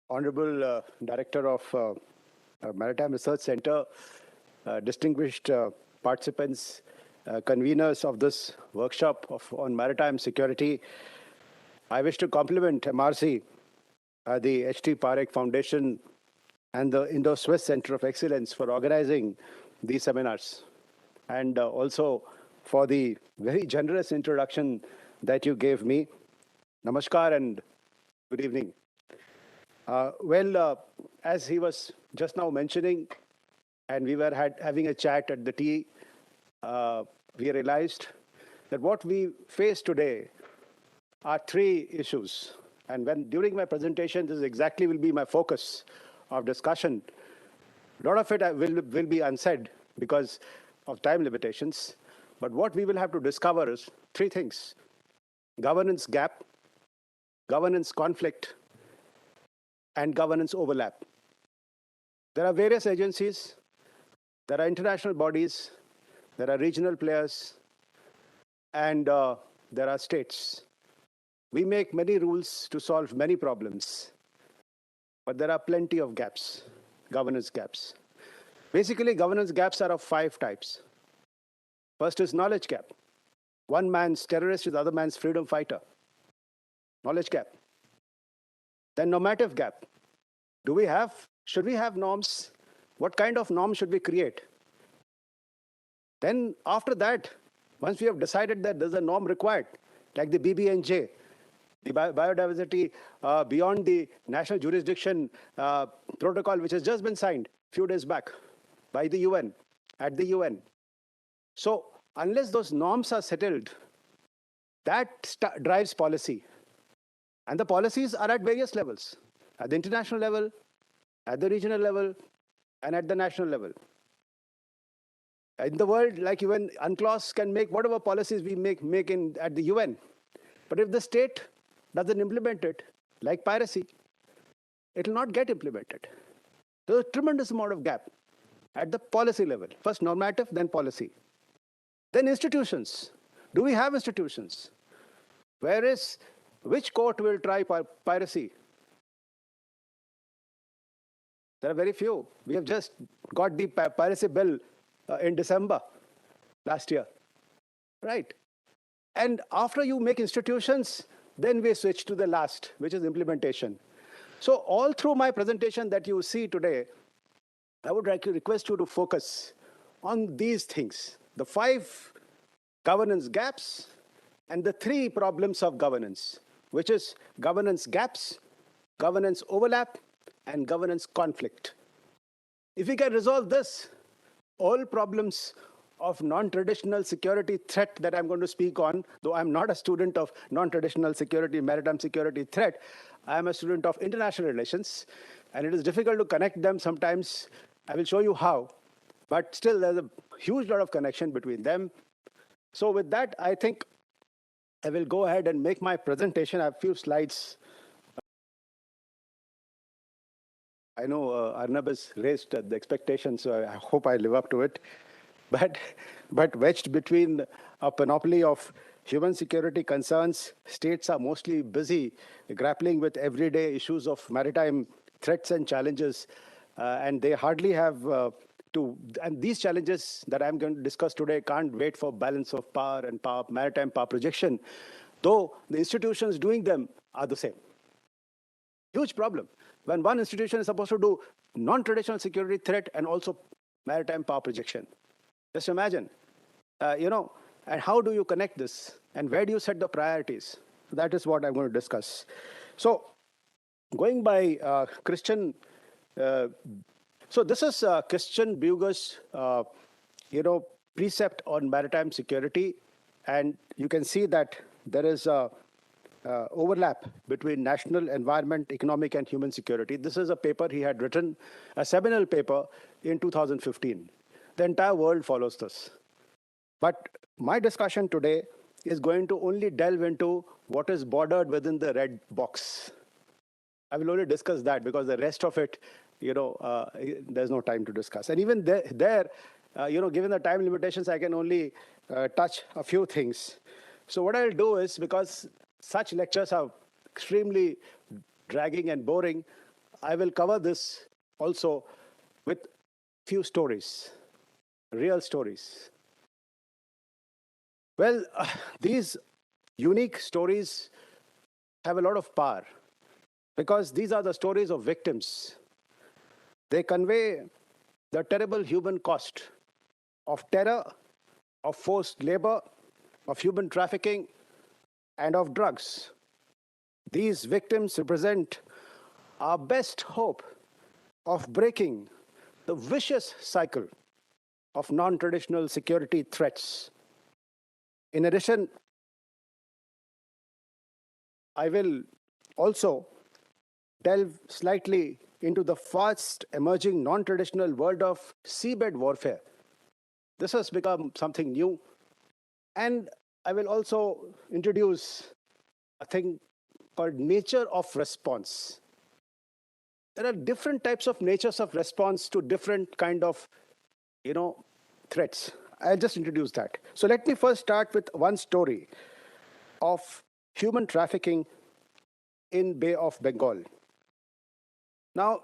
Honorable Director of Maritime Research Center, distinguished participants, conveners of this workshop on maritime security, I wish to compliment MRC, the H.T. Parekh Foundation, and the Indo-Swiss Center of Excellence for organizing these seminars, and also for the very generous introduction that you gave me. Namaskar and good evening. As he was just now mentioning, and we were having a chat at the tea, we realized that what we face today are three issues. And during my presentation, this exactly will be my focus of discussion. A lot of it will be unsaid because of time limitations. But what we will have to discover is three things: governance gap, governance conflict, and governance overlap. There are various agencies, there are international bodies, there are regional players, and there are states. We make many rules to solve many problems, but there are plenty of gaps, governance gaps. Basically, governance gaps are of 5 types. First is knowledge gap. One man's terrorist is the other man's freedom fighter. Knowledge gap. Then normative gap. Should we have norms? What kind of norms should we create? Then after that, once we have decided that there's a norm required, like the BBNJ, the biodiversity beyond the national jurisdiction protocol, which has just been signed a few days back by the UN, at the UN. So unless those norms are settled, that drives policy. And the policies are at various levels, at the international level, at the regional level, and at the national level. In the world, like UN, UNCLOS can make whatever policies we make at the UN. But if the state doesn't implement it, like piracy, it will not get implemented. There's a tremendous amount of gap at the policy level. First normative, then policy. Then institutions. Do we have institutions? Which court will try piracy? There are very few. We have just got the piracy bill in December last year, right? And after you make institutions, then we switch to the last, which is implementation. So all through my presentation that you see today, I would like to request you to focus on these things: the 5 governance gaps and the 3 problems of governance, which is governance gaps, governance overlap, and governance conflict. If we can resolve this, all problems of non-traditional security threat that I'm going to speak on, though I'm not a student of non-traditional security, maritime security threat, I'm a student of international relations, and it is difficult to connect them sometimes. I will show you how, but still there's a huge lot of connection between them. So with that, I think I will go ahead and make my presentation. I have a few slides. I know Arnab has raised the expectations, so I hope I live up to it. But wedged between a panoply of human security concerns, states are mostly busy grappling with everyday issues of maritime threats and challenges, and they hardly have and these challenges that I'm going to discuss today can't wait for balance of power and maritime power projection, though the institutions doing them are the same. Huge problem. When one institution is supposed to do non-traditional security threat and also maritime power projection. Just imagine, and how do you connect this? And where do you set the priorities? That is what I'm going to discuss. So going by Christian, so this is Christian Buger's, precept on maritime security. And you can see that there is a overlap between national, environment, economic, and human security. This is a paper he had written, a seminal paper in 2015. The entire world follows this. But my discussion today is going to only delve into what is bordered within the red box. I will only discuss that because the rest of it, there's no time to discuss. And even there, given the time limitations, I can only touch a few things. So what I'll do is, because such lectures are extremely dragging and boring, I will cover this also with few stories, real stories. Well, these unique stories have a lot of power because these are the stories of victims. They convey the terrible human cost of terror, of forced labor, of human trafficking, and of drugs. These victims represent our best hope of breaking the vicious cycle of non traditional security threats. In addition, I will also delve slightly into the fast emerging non traditional world of seabed warfare. This has become something new. And I will also introduce a thing called nature of response. There are different types of natures of response to different kind of, you know, threats. I'll just introduce that. So let me first start with one story of human trafficking in Bay of Bengal. Now,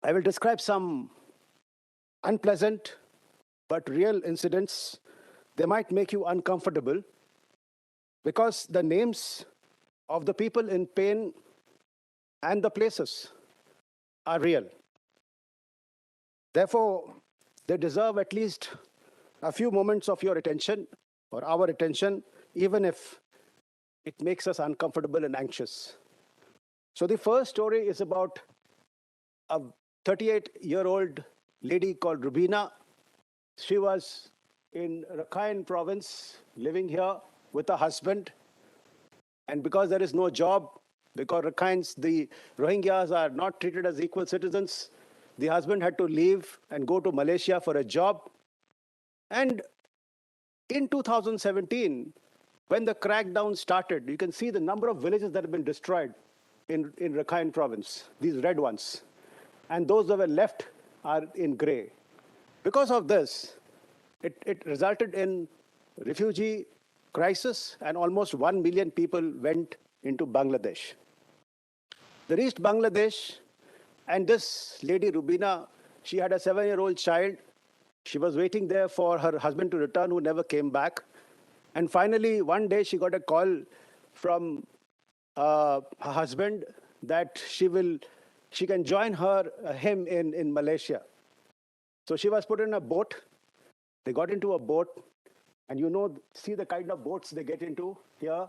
I will describe some unpleasant but real incidents. They might make you uncomfortable because the names of the people in pain and the places are real. Therefore, they deserve at least a few moments of your attention or our attention, even if it makes us uncomfortable and anxious. So, the first story is about a 38-year-old lady called Rubina. She was in Rakhine province, living here with her husband. And because there is no job, because the Rohingyas are not treated as equal citizens, the husband had to leave and go to Malaysia for a job. And in 2017, when the crackdown started, you can see the number of villages that have been destroyed in Rakhine province, these red ones. And those that were left are in gray. Because of this, it resulted in refugee crisis, and almost 1 million people went into Bangladesh. They reached Bangladesh, and this lady, Rubina, she had a 7-year-old child. She was waiting there for her husband to return, who never came back. And finally, one day, she got a call from her husband that she can join him in Malaysia. So she was put in a boat. They got into a boat, and see the kind of boats they get into here.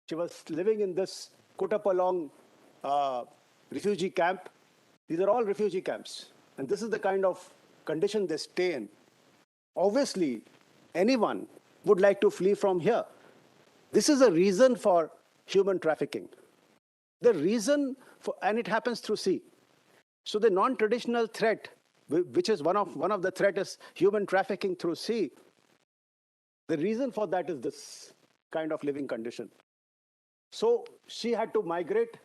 She was living in this Kutapalong refugee camp. These are all refugee camps. And this is the kind of condition they stay in. Obviously, anyone would like to flee from here. This is a reason for human trafficking. The reason and it happens through sea. So the non-traditional threat, which is one of the threat is human trafficking through sea. The reason for that is this kind of living condition. So she had to migrate.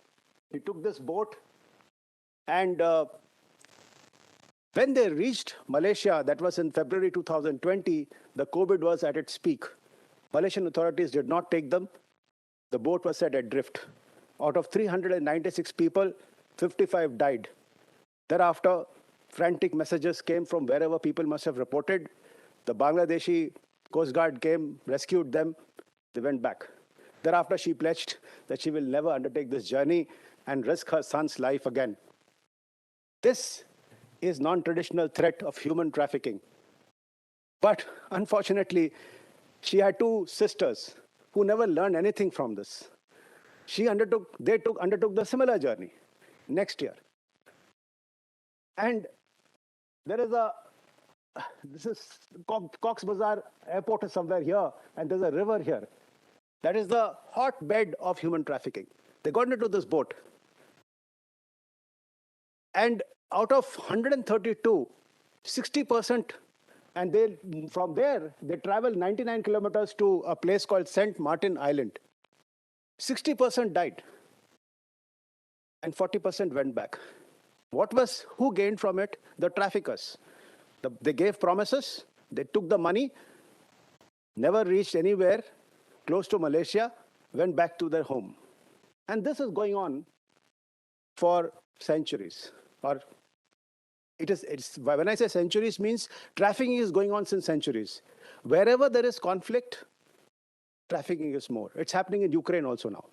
He took this boat, and when they reached Malaysia, that was in February 2020, the COVID was at its peak. Malaysian authorities did not take them. The boat was set adrift. Out of 396 people, 55 died. Thereafter, frantic messages came from wherever people must have reported. The Bangladeshi Coast Guard came, rescued them. They went back. Thereafter, she pledged that she will never undertake this journey and risk her son's life again. This is non-traditional threat of human trafficking. But unfortunately, she had two sisters who never learned anything from this. They undertook the similar journey next year. And this is Cox's Bazar airport is somewhere here, and there's a river here. That is the hotbed of human trafficking. They got into this boat. And out of 132, 60%, and from there, they travel 99 kilometers to a place called St. Martin Island. 60% died, and 40% went back. Who gained from it? The traffickers. They gave promises, they took the money, never reached anywhere close to Malaysia, went back to their home. And this is going on for centuries. Or when I say centuries, means trafficking is going on since centuries. Wherever there is conflict, trafficking is more. It's happening in Ukraine also now.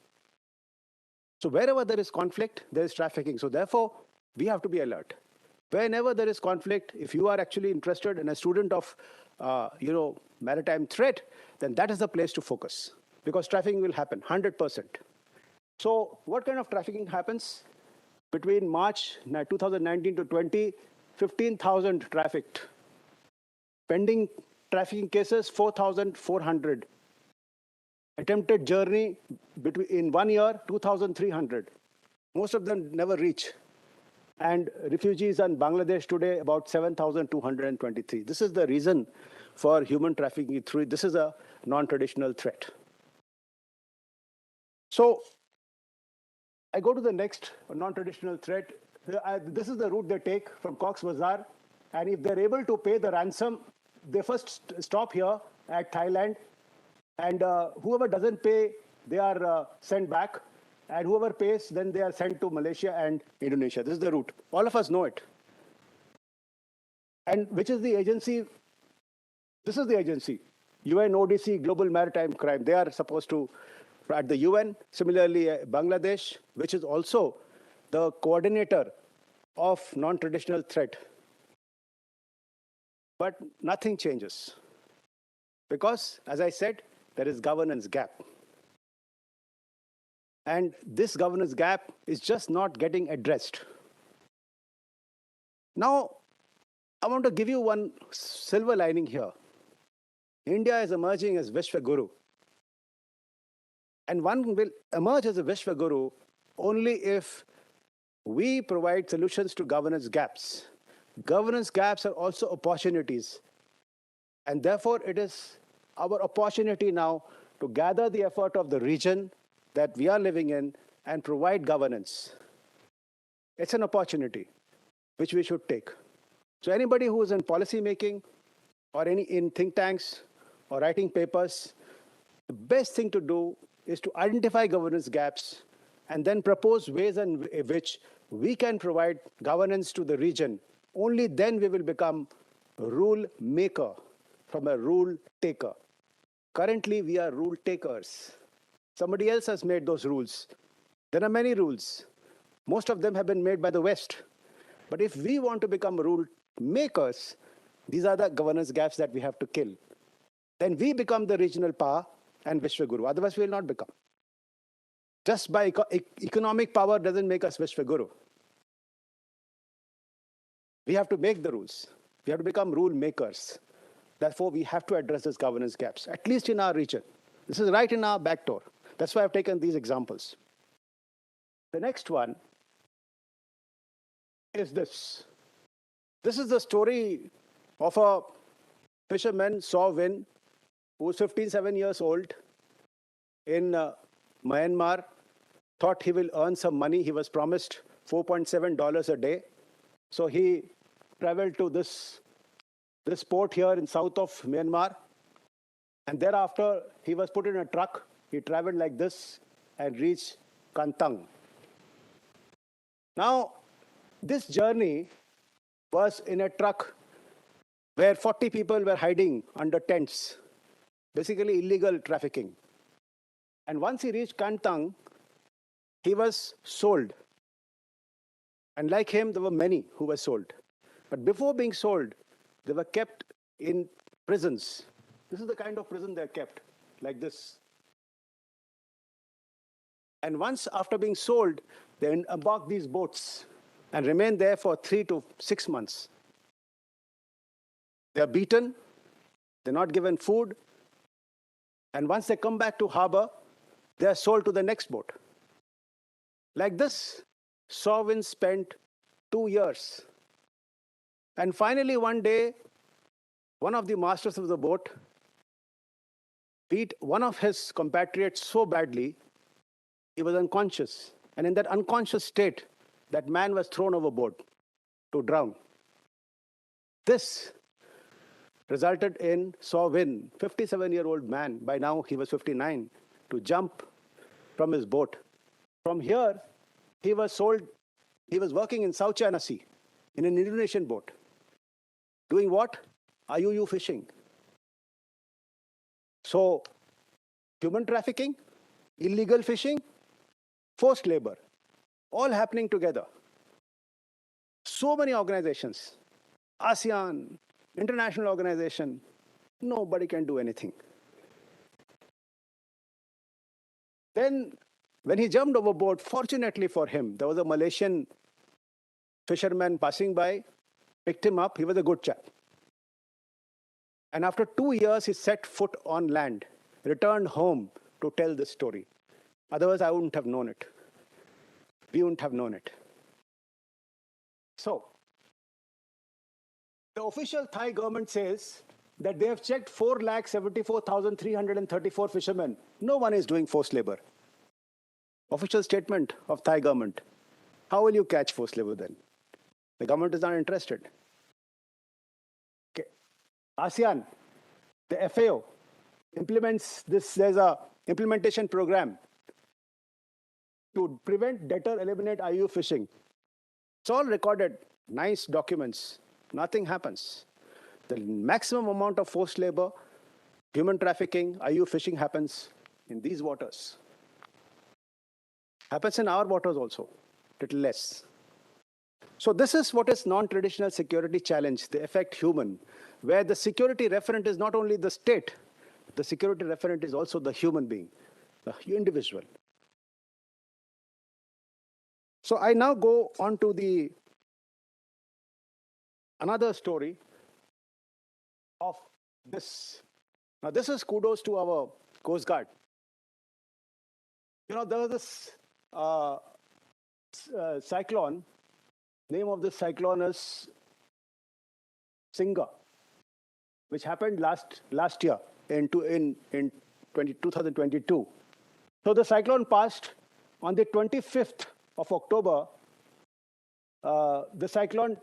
So wherever there is conflict, there is trafficking. So therefore, we have to be alert. Whenever there is conflict, if you are actually interested in a student of, maritime threat, then that is the place to focus, because trafficking will happen 100%. So what kind of trafficking happens? Between March 2019 to 20, 15,000 trafficked. Pending trafficking cases, 4,400. Attempted journey in 1 year, 2,300. Most of them never reach. And refugees in Bangladesh today, about 7,223. This is the reason for human trafficking through. This is a non-traditional threat. So I go to the next non-traditional threat. This is the route they take from Cox's Bazar. And if they're able to pay the ransom, they first stop here at Thailand. And whoever doesn't pay, they are sent back. And whoever pays, then they are sent to Malaysia and Indonesia. This is the route. All of us know it. And which is the agency? This is the agency, UNODC, Global Maritime Crime. They are supposed to, at the UN, similarly Bangladesh, which is also the coordinator of non-traditional threat. But nothing changes. Because, as I said, there is governance gap. And this governance gap is just not getting addressed. Now, I want to give you one silver lining here. India is emerging as Vishwaguru. And one will emerge as a Vishwaguru only if we provide solutions to governance gaps. Governance gaps are also opportunities. And therefore, it is our opportunity now to gather the effort of the region that we are living in and provide governance. It's an opportunity which we should take. So anybody who is in policy making or in think tanks or writing papers, the best thing to do is to identify governance gaps and then propose ways in which we can provide governance to the region. Only then we will become a rule maker from a rule taker. Currently, we are rule takers. Somebody else has made those rules. There are many rules. Most of them have been made by the West. But if we want to become rule makers, these are the governance gaps that we have to kill. Then we become the regional power and Vishwaguru. Otherwise, we will not become. Just by economic power doesn't make us Vishwaguru. We have to make the rules. We have to become rule makers. Therefore, we have to address these governance gaps, at least in our region. This is right in our back door. That's why I've taken these examples. The next one is this. This is the story of a fisherman, Somen, who was 15 years old in Myanmar, thought he will earn some money. He was promised $4.7 a day. So he traveled to this port here in south of Myanmar. And thereafter, he was put in a truck. He traveled like this and reached Kantang. Now, this journey was in a truck where 40 people were hiding under tents, basically illegal trafficking. And once he reached Kantang, he was sold. And like him, there were many who were sold. But before being sold, they were kept in prisons. This is the kind of prison they're kept, like this. And once after being sold, they embark these boats and remain there for 3 to 6 months. They're beaten, they're not given food, and once they come back to harbor, they're sold to the next boat. Like this, Somen spent 2 years. And finally, one day, one of the masters of the boat beat one of his compatriots so badly, he was unconscious. And in that unconscious state, that man was thrown overboard to drown. This resulted in Somen, 57-year-old man, by now he was 59, to jump from his boat. From here, he was sold He was working in South China Sea in an Indonesian boat. Doing what? IUU fishing. So, human trafficking, illegal fishing, forced labor, all happening together. So many organizations, ASEAN, international organization, nobody can do anything. Then, when he jumped overboard, fortunately for him, there was a Malaysian fisherman passing by, picked him up. He was a good chap. And after 2 years, he set foot on land, returned home to tell this story. Otherwise, I wouldn't have known it. We wouldn't have known it. So, the official Thai government says that they have checked 4,74,334 fishermen. No one is doing forced labor. Official statement of Thai government. How will you catch forced labor then? The government is not interested. Okay. ASEAN, the FAO, implements this. There's a implementation program to prevent, deter, eliminate IUU fishing. It's all recorded, nice documents. Nothing happens. The maximum amount of forced labor, human trafficking, IUU fishing happens in these waters. Happens in our waters also, little less. So this is what is non-traditional security challenge. They affect human, where the security referent is not only the state, the security referent is also the human being, the individual. So I now go on to another story of this. Now this is kudos to our Coast Guard. You know, there was this cyclone. Name of this cyclone is Singa, which happened last year in 2022. So the cyclone passed on the 25th of October. The cyclone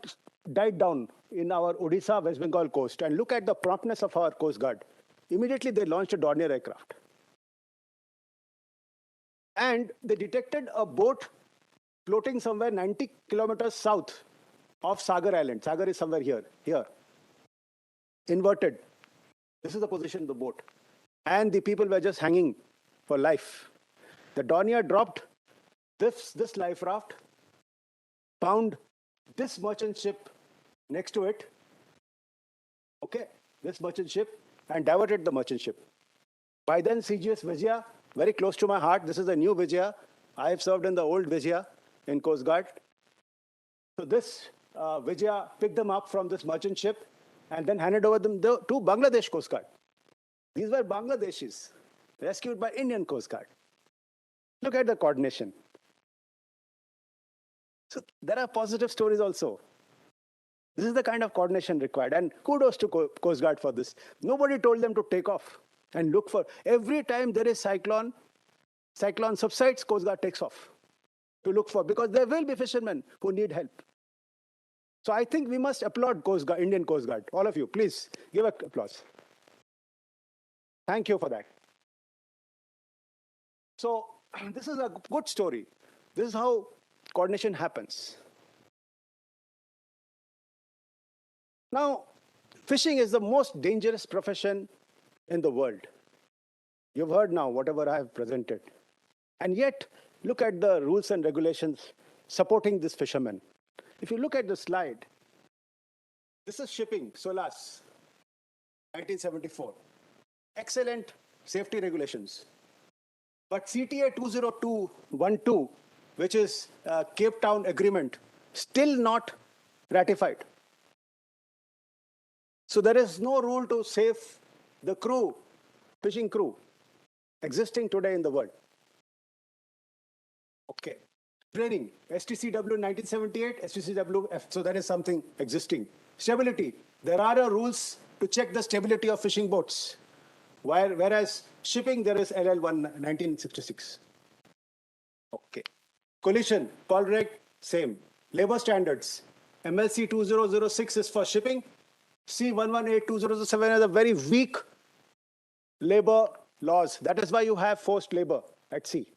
died down in our Odisha, West Bengal coast. And look at the promptness of our Coast Guard. Immediately they launched a Dornier aircraft. And they detected a boat floating somewhere 90 kilometers south of Sagar Island. Sagar is somewhere here. Inverted. This is the position of the boat. And the people were just hanging for life. The Dornier dropped this life raft, found this merchant ship next to it, okay, this merchant ship, and diverted the merchant ship. By then, CGS Vijaya, very close to my heart. This is a new Vijaya. I have served in the old Vijaya in Coast Guard. So this Vijaya picked them up from this merchant ship and then handed over them to Bangladesh Coast Guard. These were Bangladeshis, rescued by Indian Coast Guard. Look at the coordination. So there are positive stories also. This is the kind of coordination required. And kudos to Coast Guard for this. Nobody told them to take off and look for. Every time there is cyclone subsides, Coast Guard takes off to look for, because there will be fishermen who need help. So I think we must applaud Coast Guard, Indian Coast Guard. All of you, please give an applause. Thank you for that. So this is a good story. This is how coordination happens. Now, fishing is the most dangerous profession in the world. You've heard now whatever I have presented. And yet, look at the rules and regulations supporting this fishermen. If you look at the slide, this is shipping, SOLAS, 1974. Excellent safety regulations. But CTA 20212, which is Cape Town Agreement, still not ratified. So there is no rule to save the crew, fishing crew, existing today in the world. Okay. Training, STCW 1978, STCW, so that is something existing. Stability, there are rules to check the stability of fishing boats. Whereas shipping, there is LL1 1966. Okay. Collision, Colreg, same. Labor standards, MLC 2006 is for shipping. C118207 is a very weak labor laws. That is why you have forced labor at sea.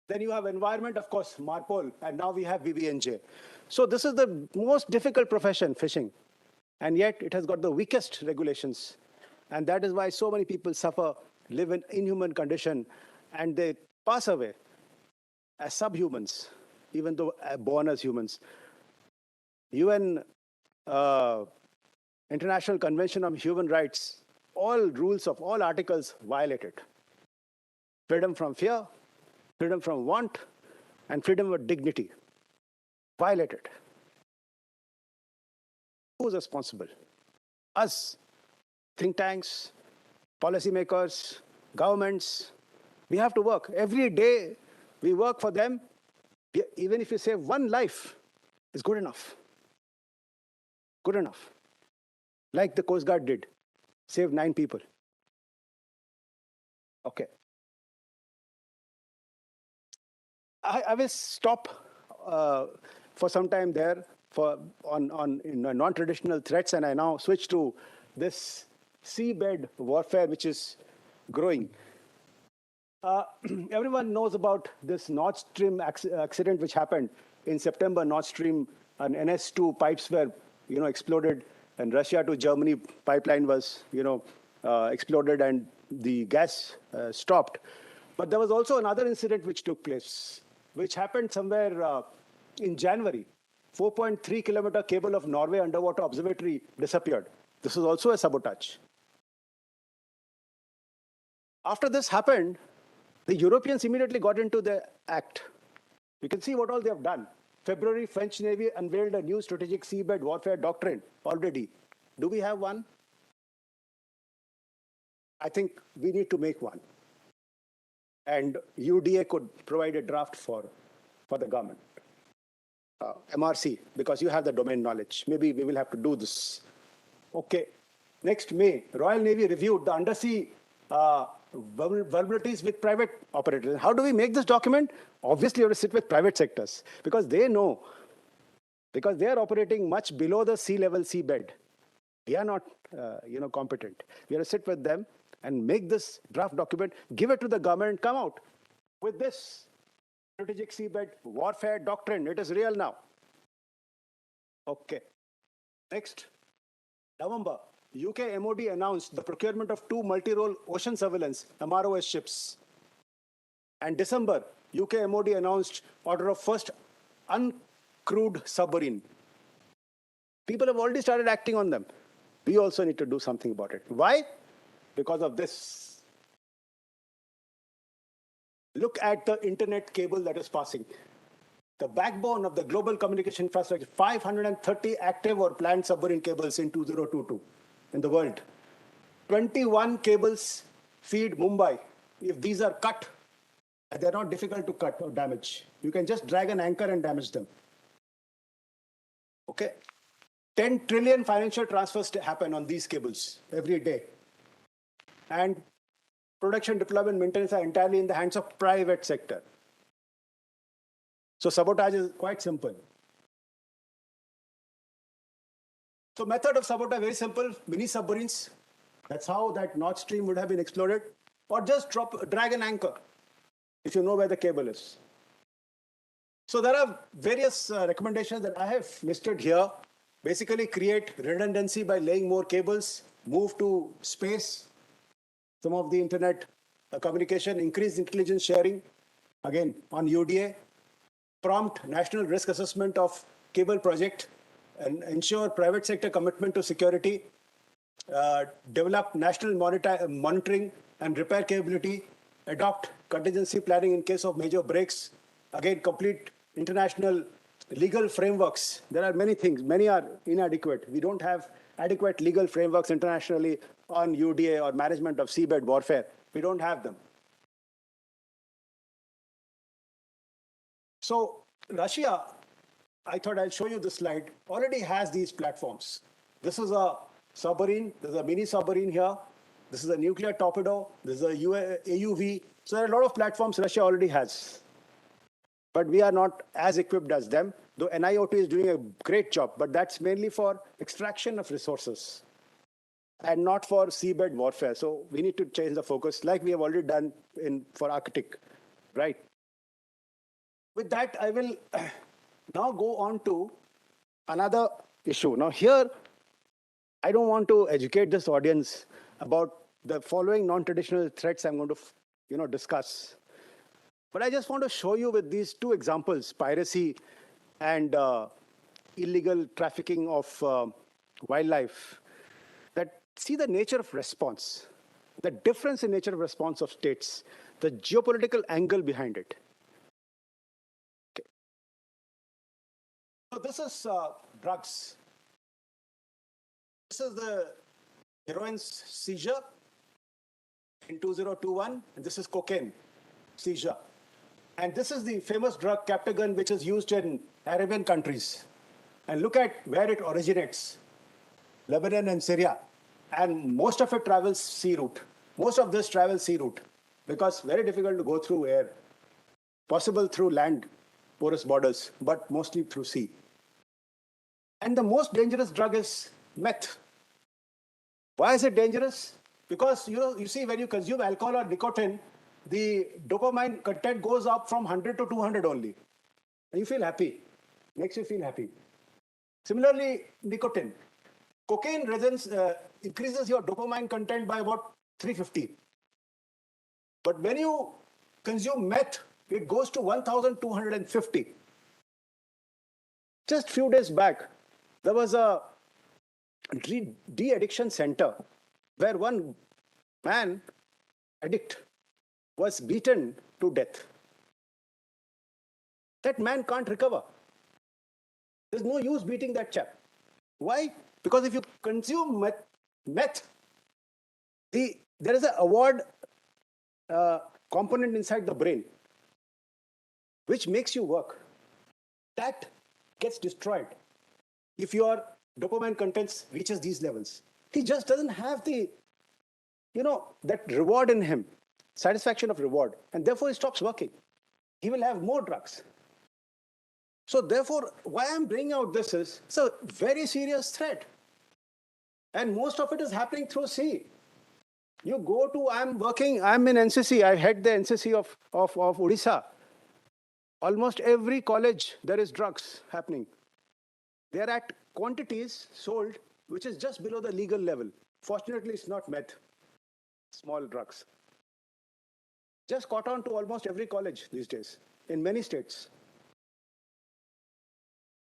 Then you have environment, of course, MARPOL, and now we have BBNJ. So this is the most difficult profession, fishing. And yet it has got the weakest regulations. And that is why so many people suffer, live in inhuman condition, and they pass away as subhumans, even though born as humans. UN uh, International Convention on Human Rights, all rules of all articles violated. Freedom from fear, freedom from want, and freedom of dignity violated. Who's responsible? Us, think tanks, policymakers, governments. We have to work. Every day we work for them. Even if you save one life, it's good enough. Good enough. Like the Coast Guard did, saved 9 people. Okay. I will stop for some time there on non-traditional threats, and I now switch to this seabed warfare, which is growing. Everyone knows about this Nord Stream accident which happened in September. Nord Stream, an NS2 pipes were exploded, and Russia to Germany pipeline was exploded, and the gas stopped. But there was also another incident which took place, which happened somewhere in January. 4.3-kilometer cable of Norway underwater observatory disappeared. This was also a sabotage. After this happened, the Europeans immediately got into the act. You can see what all they have done. February, French Navy unveiled a new strategic seabed warfare doctrine already. Do we have one? I think we need to make one. And UDA could provide a draft for the government. MRC, because you have the domain knowledge. Maybe we will have to do this. Okay. Next May, Royal Navy reviewed the undersea vulnerabilities with private operators. How do we make this document? Obviously, you have to sit with private sectors because they know, because they are operating much below the sea level seabed. We are not, competent. We have to sit with them and make this draft document, give it to the government, come out with this strategic seabed warfare doctrine. It is real now. Okay. Next, November, UK MOD announced the procurement of 2 multi-role ocean surveillance MROS ships. And December, UK MOD announced order of first uncrewed submarine. People have already started acting on them. We also need to do something about it. Why? Because of this. Look at the internet cable that is passing. The backbone of the global communication infrastructure, 530 active or planned submarine cables in 2022 in the world. 21 cables feed Mumbai. If these are cut, they're not difficult to cut or damage. You can just drag an anchor and damage them. Okay? 10 trillion financial transfers happen on these cables every day. And production, deployment, maintenance are entirely in the hands of private sector. So sabotage is quite simple. So method of sabotage, very simple, mini submarines. That's how that Nord Stream would have been exploded. Or just drag an anchor, if you know where the cable is. So there are various recommendations that I have listed here. Basically create redundancy by laying more cables, move to space, some of the internet communication, increase intelligence sharing, again on UDA, prompt national risk assessment of cable project, and ensure private sector commitment to security, develop national monitoring and repair capability, adopt contingency planning in case of major breaks, again complete international legal frameworks. There are many things, many are inadequate. We don't have adequate legal frameworks internationally on UDA or management of seabed warfare. We don't have them. So Russia, I thought I'll show you this slide, already has these platforms. This is a submarine, there's a mini submarine here. This is a nuclear torpedo, this is a AUV. So there are a lot of platforms Russia already has. But we are not as equipped as them, though NIOT is doing a great job, but that's mainly for extraction of resources and not for seabed warfare. So we need to change the focus like we have already done for Arctic, right? With that, I will now go on to another issue. Now, here, I don't want to educate this audience about the following non-traditional threats I'm going to, discuss. But I just want to show you with these two examples, piracy and illegal trafficking of wildlife, that see the nature of response, the difference in nature of response of states, the geopolitical angle behind it. Okay. So this is drugs. This is the heroin's seizure in 2021, and this is cocaine seizure. And this is the famous drug captagon, which is used in Arabian countries. And look at where it originates, Lebanon and Syria. And most of it travels sea route. Most of this travels sea route because very difficult to go through air. Possible through land, porous borders, but mostly through sea. And the most dangerous drug is meth. Why is it dangerous? Because you see, when you consume alcohol or nicotine, the dopamine content goes up from 100 to 200 only. And you feel happy. Makes you feel happy. Similarly, nicotine. Cocaine increases your dopamine content by about 350. But when you consume meth, it goes to 1,250. Just few days back, there was a de-addiction center where one man, addict, was beaten to death. That man can't recover. There's no use beating that chap. Why? Because if you consume meth, there is an award component inside the brain which makes you work. That gets destroyed if your dopamine contents reaches these levels. He just doesn't have the, that reward in him, satisfaction of reward, and therefore he stops working. He will have more drugs. So therefore, why I'm bringing out this is it's a very serious threat. And most of it is happening through sea. You go to, I'm in NCC, I head the NCC of Odisha. Almost every college, there is drugs happening. They're at quantities sold, which is just below the legal level. Fortunately, it's not meth, small drugs. Just caught on to almost every college these days, in many states.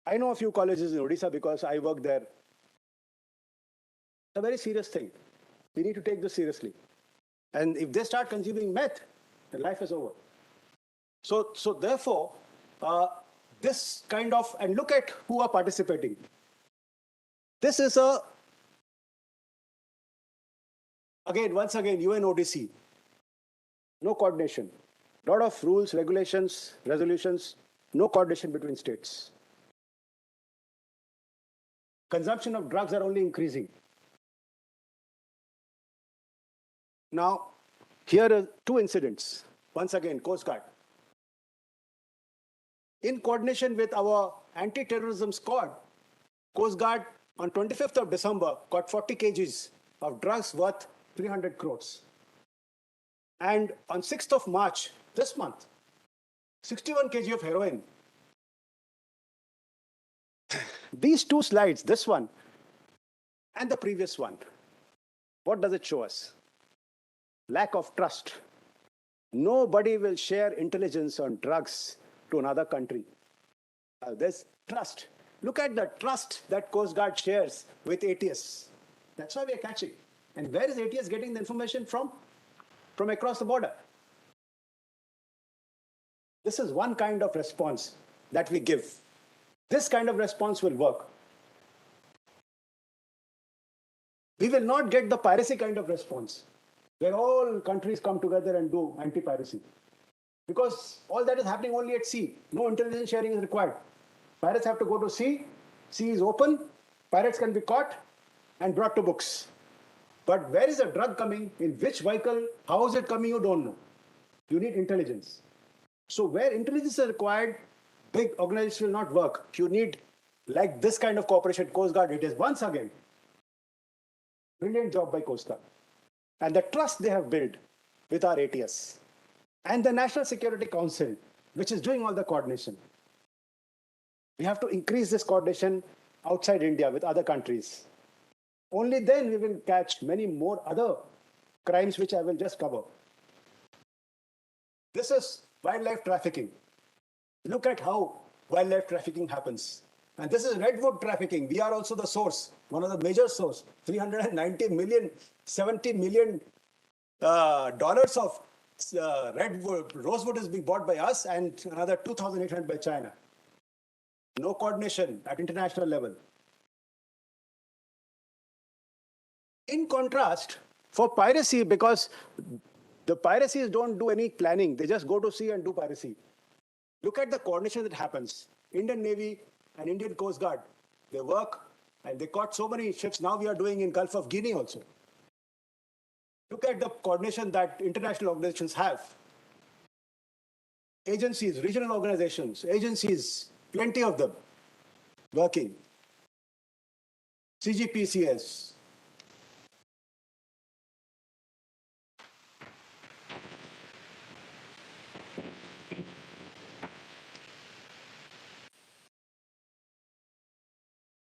I know a few colleges in Odisha because I work there. It's a very serious thing. We need to take this seriously. And if they start consuming meth, then life is over. So therefore, this kind of, and look at who are participating. This is once again, UNODC. No coordination. A lot of rules, regulations, resolutions, no coordination between states. Consumption of drugs are only increasing. Now, here are two incidents. Once again, Coast Guard. In coordination with our anti-terrorism squad, Coast Guard on 25th of December got 40 kgs of drugs worth 300 crores. And on 6th of March, this month, 61 kg of heroin. These two slides, this one and the previous one, what does it show us? Lack of trust. Nobody will share intelligence on drugs to another country. There's trust. Look at the trust that Coast Guard shares with ATS. That's why we are catching. And where is ATS getting the information from? From across the border. This is one kind of response that we give. This kind of response will work. We will not get the piracy kind of response, where all countries come together and do anti-piracy. Because all that is happening only at sea. No intelligence sharing is required. Pirates have to go to sea. Sea is open. Pirates can be caught and brought to books. But where is the drug coming? In which vehicle? How is it coming? You don't know. You need intelligence. So where intelligence is required, big organizations will not work. You need, like this kind of cooperation, Coast Guard, it is once again. Brilliant job by Coast Guard. And the trust they have built with our ATS. And the National Security Council, which is doing all the coordination. We have to increase this coordination outside India with other countries. Only then we will catch many more other crimes, which I will just cover. This is wildlife trafficking. Look at how wildlife trafficking happens. And this is redwood trafficking. We are also the source, one of the major source. 390 million, 70 million dollars of redwood, rosewood is being bought by us, and another 2,800 by China. No coordination at international level. In contrast, for piracy, because the piracies don't do any planning, they just go to sea and do piracy. Look at the coordination that happens. Indian Navy and Indian Coast Guard, they work and they caught so many ships. Now we are doing in Gulf of Guinea also. Look at the coordination that international organizations have. Agencies, regional organizations, agencies, plenty of them working. CGPCS.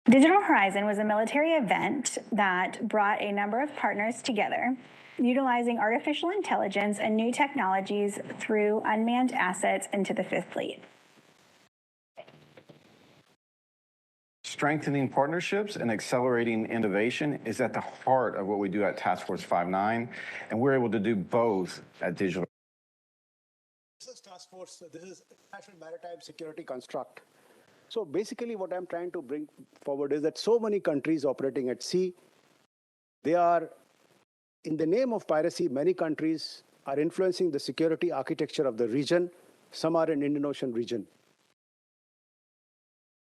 Digital Horizon was a military event that brought a number of partners together, utilizing artificial intelligence and new technologies through unmanned assets into the Fifth Fleet. Strengthening partnerships and accelerating innovation is at the heart of what we do at Task Force 59, and we're able to do both at Digital. This is Task Force, this is National Maritime Security Construct. So basically what I'm trying to bring forward is that so many countries operating at sea, they are, in the name of piracy, many countries are influencing the security architecture of the region. Some are in Indian Ocean region.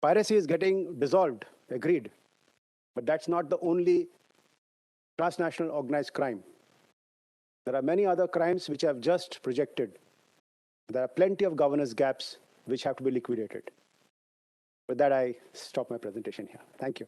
Piracy is getting dissolved, agreed. But that's not the only transnational organized crime. There are many other crimes which have just projected. There are plenty of governance gaps which have to be liquidated. With that, I stop my presentation here. Thank you.